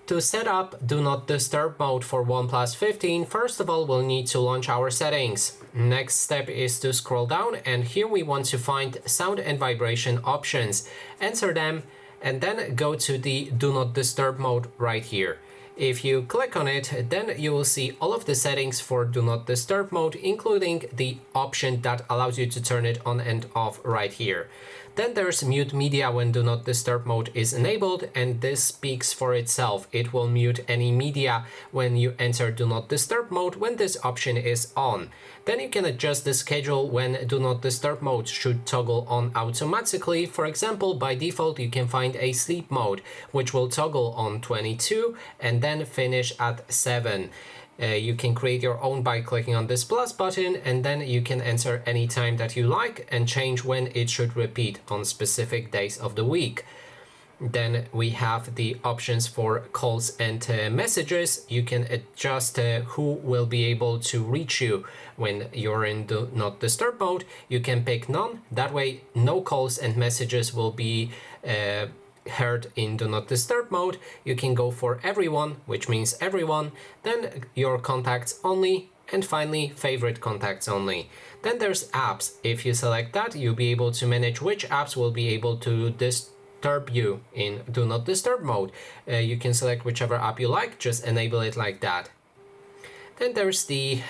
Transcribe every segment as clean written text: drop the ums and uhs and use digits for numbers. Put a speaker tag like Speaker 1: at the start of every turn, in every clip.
Speaker 1: To set up Do Not Disturb mode for OnePlus 15, first of all, we'll need to launch our settings. Next step is to scroll down, and here we want to find sound and vibration options. Enter them and then go to the Do Not Disturb mode right here. If you click on it, then you will see all of the settings for Do Not Disturb mode, including the option that allows you to turn it on and off right here. Then there's mute media when Do Not Disturb mode is enabled, and this speaks for itself. It will mute any media when you enter Do Not Disturb mode when this option is on. Then you can adjust the schedule when Do Not Disturb mode should toggle on automatically. For example, by default you can find a sleep mode, which will toggle on 22 and then finish at 7. You can create your own by clicking on this plus button, and then you can enter any time that you like and change when it should repeat on specific days of the week. Then we have the options for calls and messages. You can adjust who will be able to reach you when you're in Do Not Disturb mode. You can pick none. That way no calls and messages will be heard in Do Not Disturb mode. You can go for everyone, which means everyone, then your contacts only, and finally favorite contacts only. Then there's apps. If you select that, you'll be able to manage which apps will be able to disturb you in Do Not Disturb mode. You can select whichever app you like, just enable it like that. Then there's the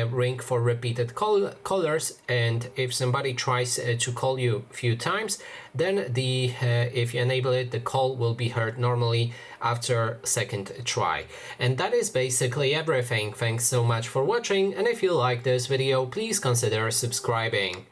Speaker 1: ring for repeated callers, and if somebody tries to call you a few times, then if you enable it, the call will be heard normally after second try. And that is basically everything. Thanks so much for watching, and if you like this video, please consider subscribing.